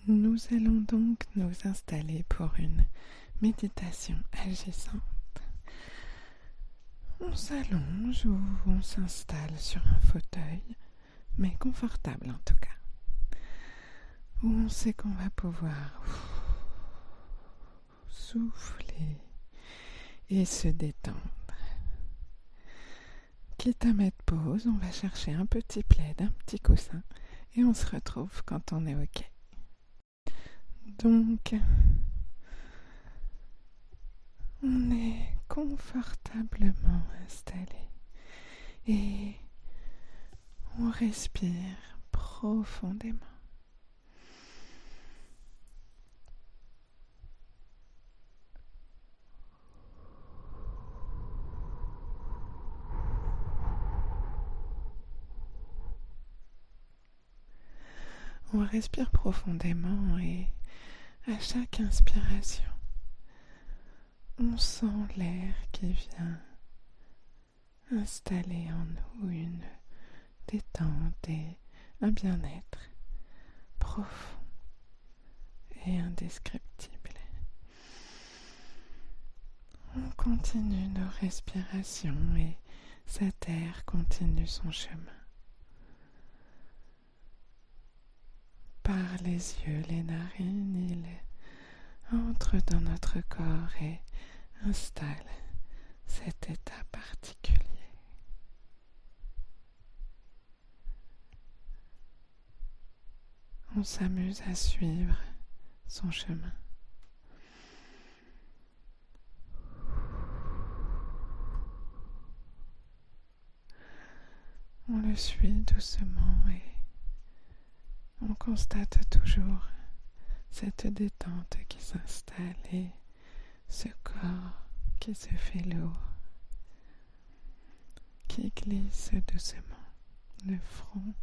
Nous allons donc nous installer pour une méditation agissante. On s'allonge ou on s'installe sur un fauteuil, mais confortable en tout cas, où on sait qu'on va pouvoir souffler et se détendre. Quitte à mettre pause, on va chercher un petit plaid, un petit coussin, et on se retrouve quand on est OK. Donc, on est confortablement installé et on respire profondément. On respire profondément et à chaque inspiration, on sent l'air qui vient installer en nous une détente et un bien-être profond et indescriptible. On continue nos respirations et cet air continue son chemin. Par les yeux, les narines, il entre dans notre corps et installe cet état particulier. On s'amuse à suivre son chemin. On le suit doucement et on constate toujours cette détente qui s'installe et ce corps qui se fait lourd, qui glisse doucement, le front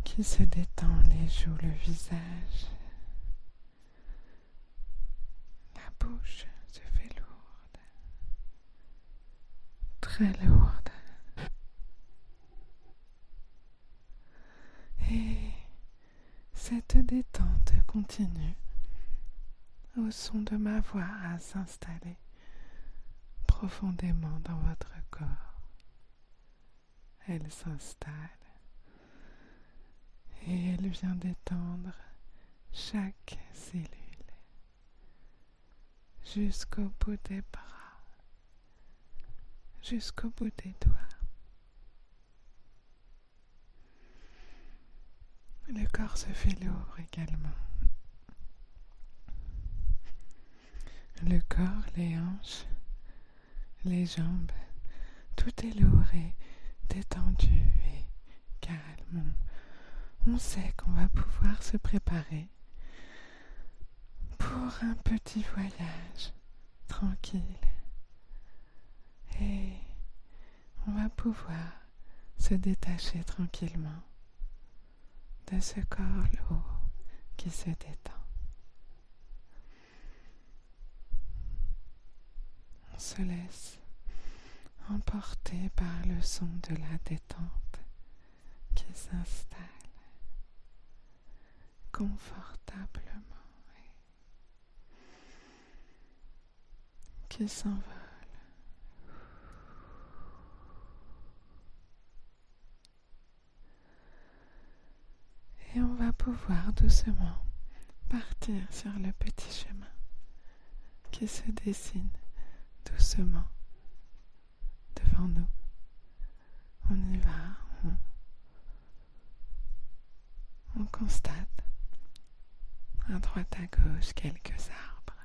qui se détend, les joues, le visage, la bouche se fait lourde, très lourde. Et cette détente continue au son de ma voix à s'installer profondément dans votre corps. Elle s'installe et elle vient détendre chaque cellule jusqu'au bout des bras, jusqu'au bout des doigts. Le corps se fait lourd également. Le corps, les hanches, les jambes, tout est lourd et détendu et calme. On sait qu'on va pouvoir se préparer pour un petit voyage tranquille. Et on va pouvoir se détacher tranquillement de ce corps lourd qui se détend. On se laisse emporter par le son de la détente qui s'installe confortablement et qui s'envole. Et on va pouvoir doucement partir sur le petit chemin qui se dessine doucement devant nous. On y va, on constate à droite à gauche quelques arbres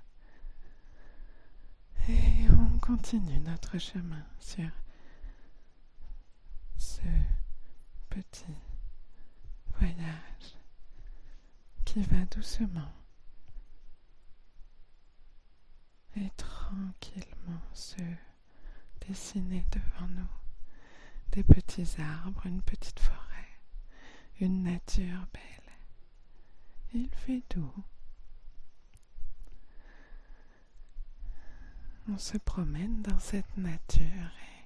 et on continue notre chemin sur ce petit voyage qui va doucement et tranquillement se dessiner devant nous. Des petits arbres, une petite forêt, une nature belle. Il fait doux. On se promène dans cette nature et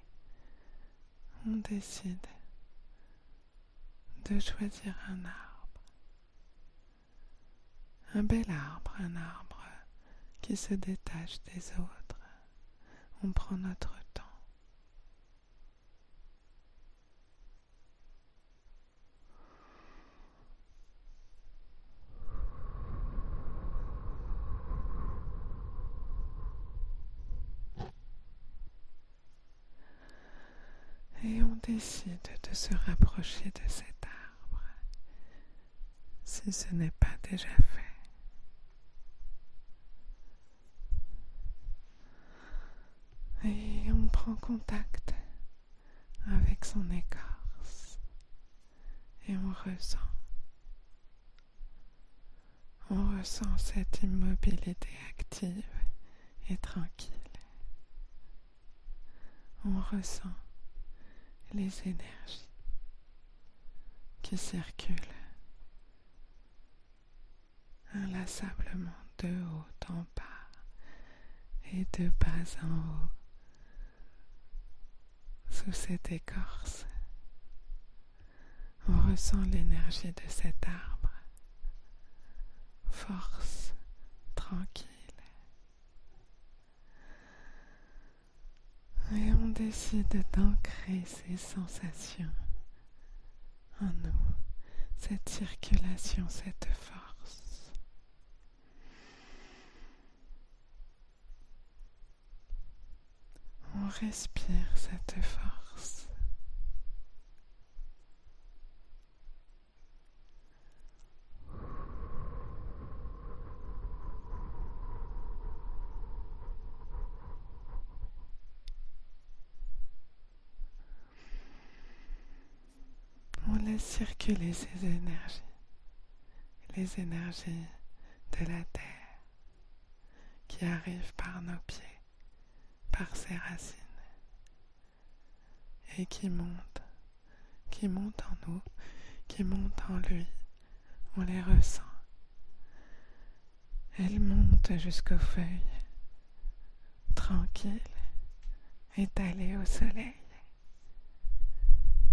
on décide de choisir un arbre Un bel arbre, un arbre qui se détache des autres. On prend notre temps. Et on décide de se rapprocher de cet arbre, si ce n'est pas déjà fait. Et on prend contact avec son écorce et on ressent cette immobilité active et tranquille. On ressent les énergies qui circulent inlassablement de haut en bas et de bas en haut sous cette écorce. On ressent l'énergie de cet arbre, force, tranquille. Et on décide d'ancrer ces sensations en nous, cette circulation, cette force. On respire cette force. On laisse circuler ces énergies, les énergies de la terre qui arrivent par nos pieds, par ses racines et qui montent en nous, qui montent en lui. On les ressent. Elles montent jusqu'aux feuilles, tranquilles, étalées au soleil,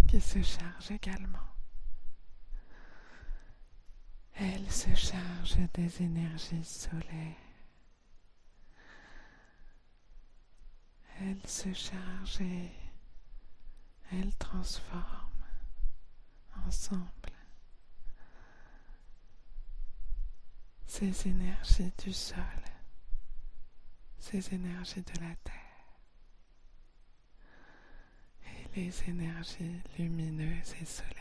qui se charge également. Elle se charge des énergies solaires. Elle se charge et elle transforme ensemble ces énergies du sol, ces énergies de la terre. Les énergies lumineuses et solaires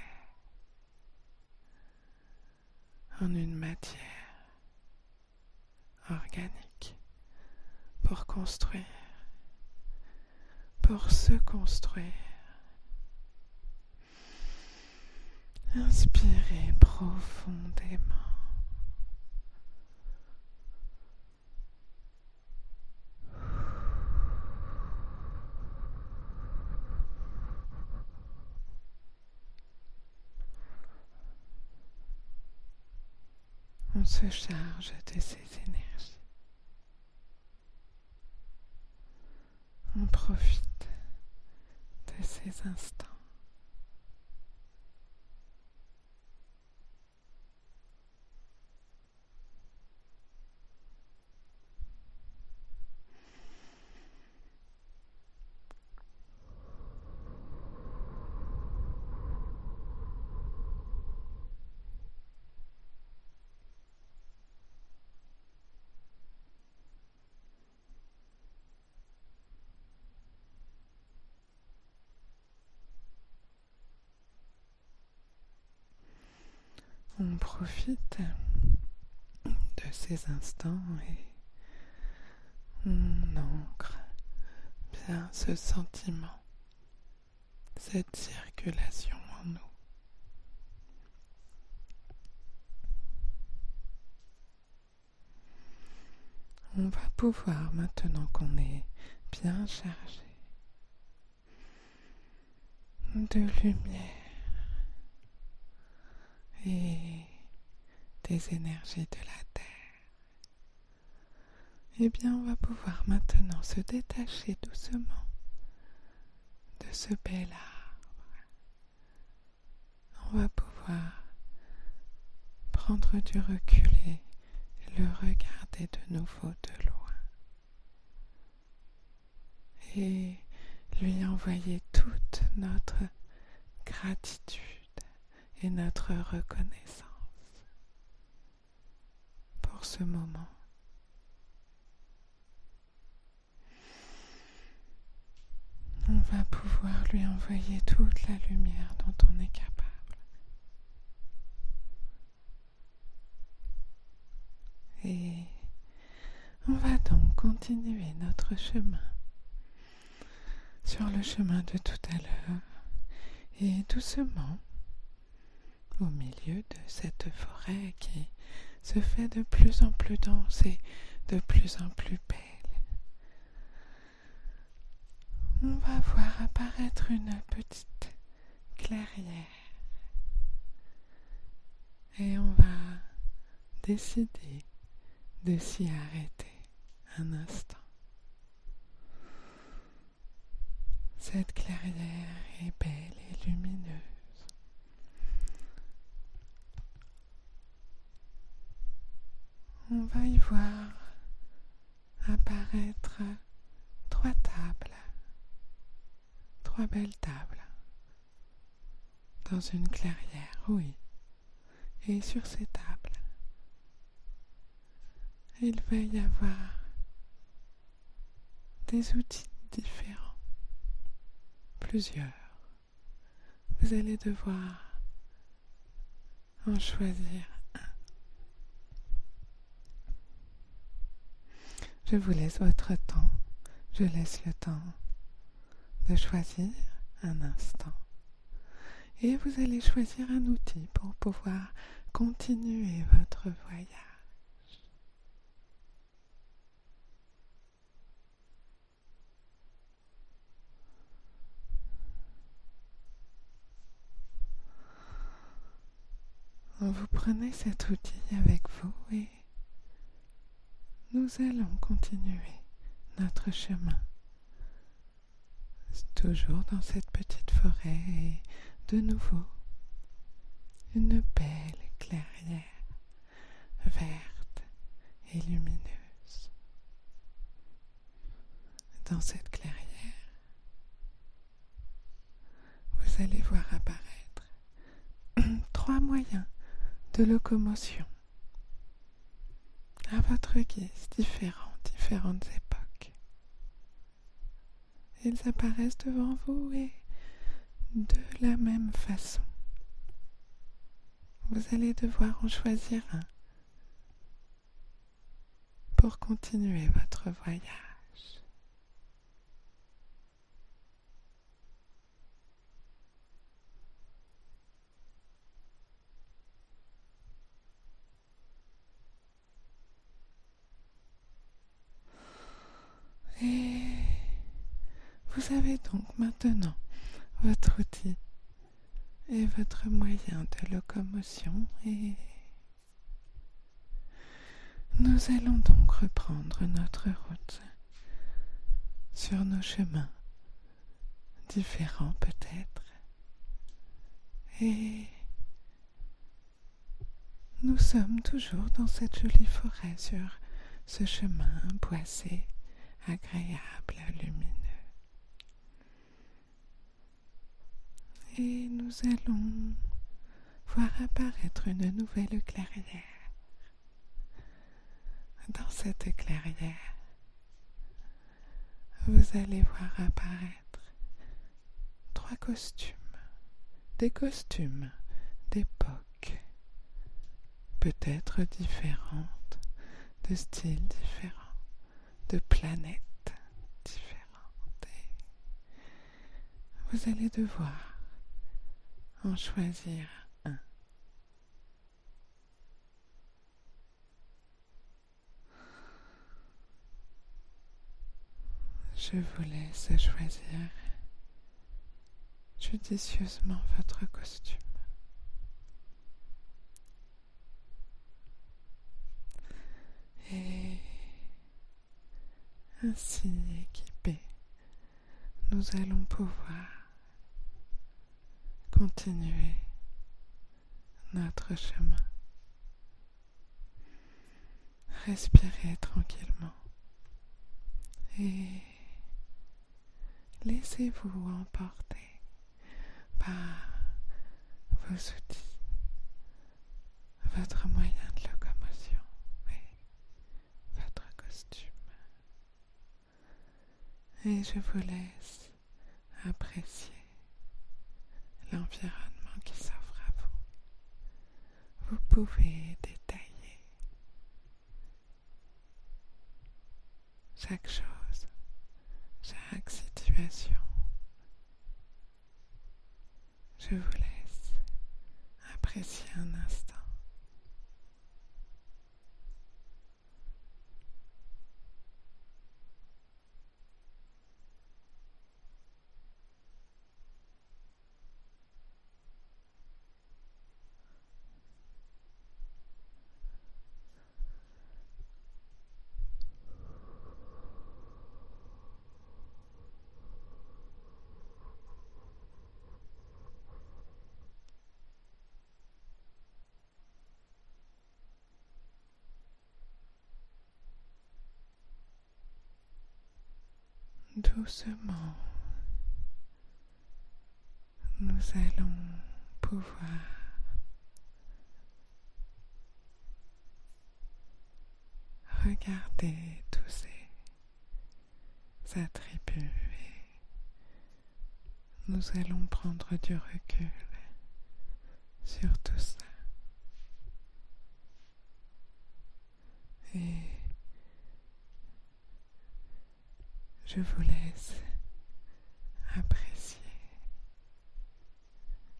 en une matière organique pour construire, pour se construire. Inspirez profondément. On se charge de ces énergies. On profite de ces instants. On profite de ces instants et on ancre bien ce sentiment, cette circulation en nous. On va pouvoir, maintenant qu'on est bien chargé de lumière et des énergies de la terre, eh bien on va pouvoir maintenant se détacher doucement de ce bel arbre. On va pouvoir prendre du recul et le regarder de nouveau de loin et lui envoyer toute notre gratitude et notre reconnaissance pour ce moment. On va pouvoir lui envoyer toute la lumière dont on est capable. Et on va donc continuer notre chemin sur le chemin de tout à l'heure et doucement au milieu de cette forêt qui se fait de plus en plus dense et de plus en plus belle. On va voir apparaître une petite clairière et on va décider de s'y arrêter un instant. Cette clairière est belle et lumineuse. On va y voir apparaître 3 tables, 3 belles tables, dans une clairière, oui. Et sur ces tables, il va y avoir des outils différents, plusieurs. Vous allez devoir en choisir un. Je vous laisse votre temps, je laisse le temps de choisir un instant. Et vous allez choisir un outil pour pouvoir continuer votre voyage. Vous prenez cet outil avec vous et nous allons continuer notre chemin. Toujours dans cette petite forêt et de nouveau une belle clairière verte et lumineuse. Dans cette clairière, vous allez voir apparaître 3 moyens de locomotion à votre guise, différentes époques. Ils apparaissent devant vous et de la même façon. Vous allez devoir en choisir un pour continuer votre voyage. Et vous avez donc maintenant votre outil et votre moyen de locomotion et nous allons donc reprendre notre route sur nos chemins différents peut-être et nous sommes toujours dans cette jolie forêt sur ce chemin boisé, agréable, lumineux. Et nous allons voir apparaître une nouvelle clairière. Dans cette clairière, vous allez voir apparaître 3 costumes, des costumes d'époque, peut-être différentes, de styles différents, de planètes différentes. Et vous allez devoir en choisir un. Je vous laisse choisir judicieusement votre costume. Et ainsi équipés, nous allons pouvoir continuer notre chemin respirez tranquillement et laissez-vous emporter par vos outils, votre moyen de locomotion et votre costume. Et je vous laisse apprécier l'environnement qui s'offre à vous. Vous pouvez détailler chaque chose, chaque situation. Je vous laisse apprécier un instant. Doucement, nous allons pouvoir regarder tous ces attributs et nous allons prendre du recul sur tout ça. Et je vous laisse apprécier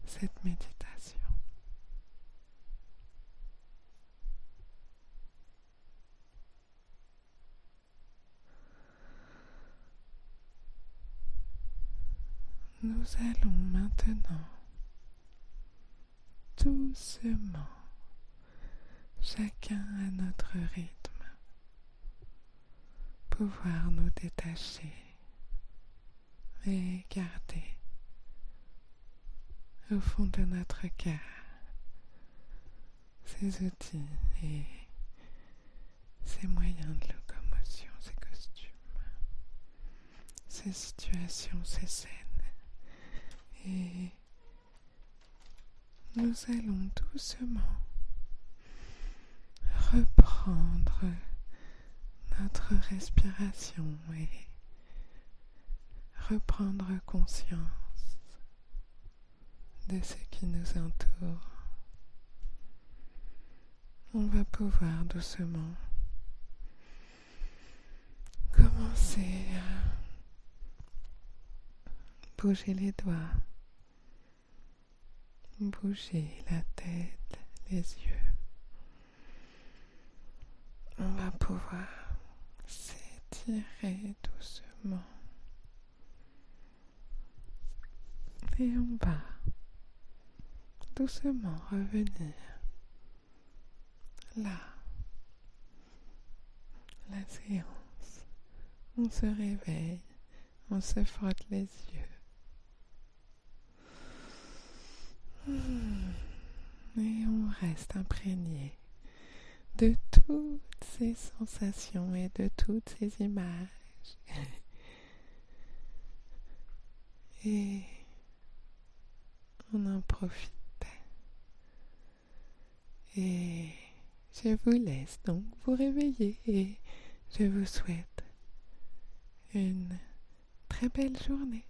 cette méditation. Nous allons maintenant doucement, chacun à notre rythme, pouvoir nous détacher et garder au fond de notre cœur ces outils et ces moyens de locomotion, ces costumes, ces situations, ces scènes. Et nous allons doucement reprendre notre respiration et reprendre conscience de ce qui nous entoure. On va pouvoir doucement commencer à bouger les doigts, bouger la tête, les yeux. On va pouvoir s'étirer doucement et on va doucement revenir là. La séance, on se réveille, on se frotte les yeux. Et on reste imprégné de toutes ces sensations et de toutes ces images. Et on en profite. Et je vous laisse donc vous réveiller et je vous souhaite une très belle journée.